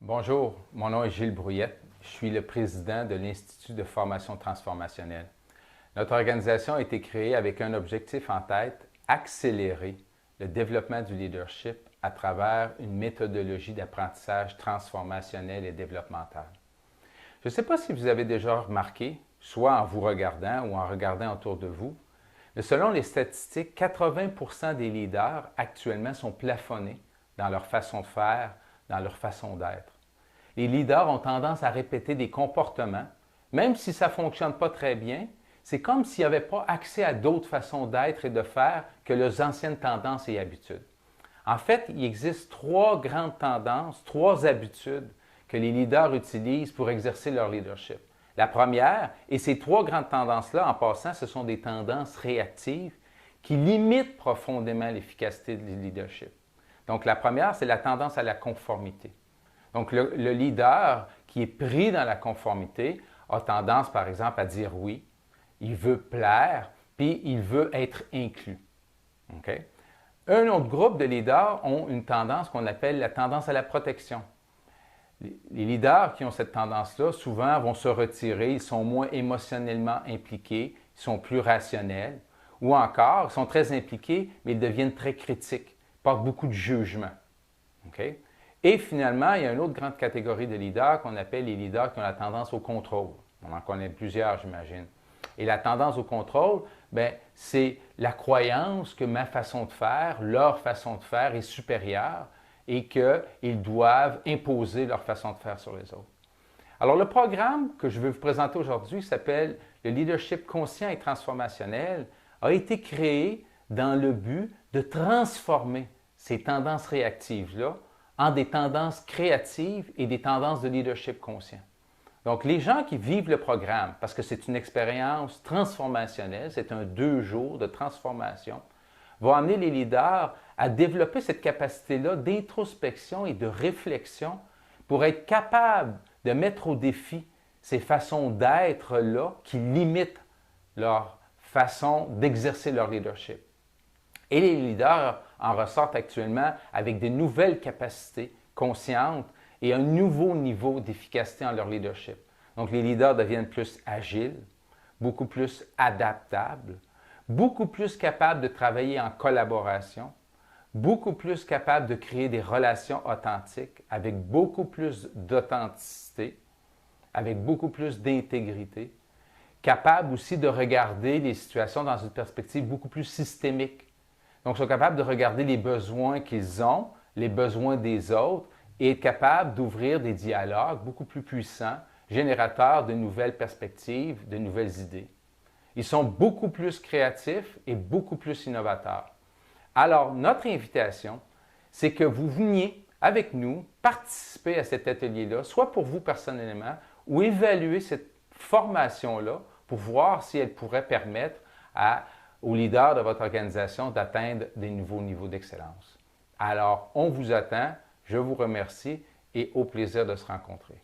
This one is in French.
Bonjour, mon nom est Gilles Brouillette. Je suis le président de l'Institut de formation transformationnelle. Notre organisation a été créée avec un objectif en tête, accélérer le développement du leadership à travers une méthodologie d'apprentissage transformationnel et développemental. Je ne sais pas si vous avez déjà remarqué, soit en vous regardant ou en regardant autour de vous, mais selon les statistiques, 80% des leaders actuellement sont plafonnés dans leur façon de faire, dans leur façon d'être. Les leaders ont tendance à répéter des comportements, même si ça ne fonctionne pas très bien, c'est comme s'ils n'avaient pas accès à d'autres façons d'être et de faire que leurs anciennes tendances et habitudes. En fait, il existe trois grandes tendances, trois habitudes que les leaders utilisent pour exercer leur leadership. La première, et ces trois grandes tendances-là, en passant, ce sont des tendances réactives qui limitent profondément l'efficacité du leadership. Donc, la première, c'est la tendance à la conformité. Donc, le leader qui est pris dans la conformité a tendance, par exemple, à dire oui, il veut plaire, puis il veut être inclus. Okay? Un autre groupe de leaders ont une tendance qu'on appelle la tendance à la protection. Les leaders qui ont cette tendance-là, souvent, vont se retirer, ils sont moins émotionnellement impliqués, ils sont plus rationnels, ou encore, ils sont très impliqués, mais ils deviennent très critiques, ils portent beaucoup de jugement. Okay? Et finalement, il y a une autre grande catégorie de leaders qu'on appelle les leaders qui ont la tendance au contrôle. On en connaît plusieurs, j'imagine. Et la tendance au contrôle, c'est la croyance que ma façon de faire, leur façon de faire est supérieure et qu'ils doivent imposer leur façon de faire sur les autres. Alors, le programme que je vais vous présenter aujourd'hui s'appelle le leadership conscient et transformationnel, a été créé dans le but de transformer ces tendances réactives-là en des tendances créatives et des tendances de leadership conscient. Donc, les gens qui vivent le programme, parce que c'est une expérience transformationnelle, c'est un 2 jours de transformation, vont amener les leaders à développer cette capacité-là d'introspection et de réflexion pour être capables de mettre au défi ces façons d'être-là qui limitent leur façon d'exercer leur leadership. Et les leaders en ressortent actuellement avec des nouvelles capacités conscientes et un nouveau niveau d'efficacité en leur leadership. Donc, les leaders deviennent plus agiles, beaucoup plus adaptables, beaucoup plus capables de travailler en collaboration, beaucoup plus capables de créer des relations authentiques avec beaucoup plus d'authenticité, avec beaucoup plus d'intégrité, capables aussi de regarder les situations dans une perspective beaucoup plus systémique. Donc, ils sont capables de regarder les besoins qu'ils ont, les besoins des autres, et être capables d'ouvrir des dialogues beaucoup plus puissants, générateurs de nouvelles perspectives, de nouvelles idées. Ils sont beaucoup plus créatifs et beaucoup plus innovateurs. Alors, notre invitation, c'est que vous veniez avec nous participer à cet atelier-là, soit pour vous personnellement, ou évaluer cette formation-là pour voir si elle pourrait permettre aux leaders de votre organisation d'atteindre des nouveaux niveaux d'excellence. Alors, on vous attend, je vous remercie et au plaisir de se rencontrer.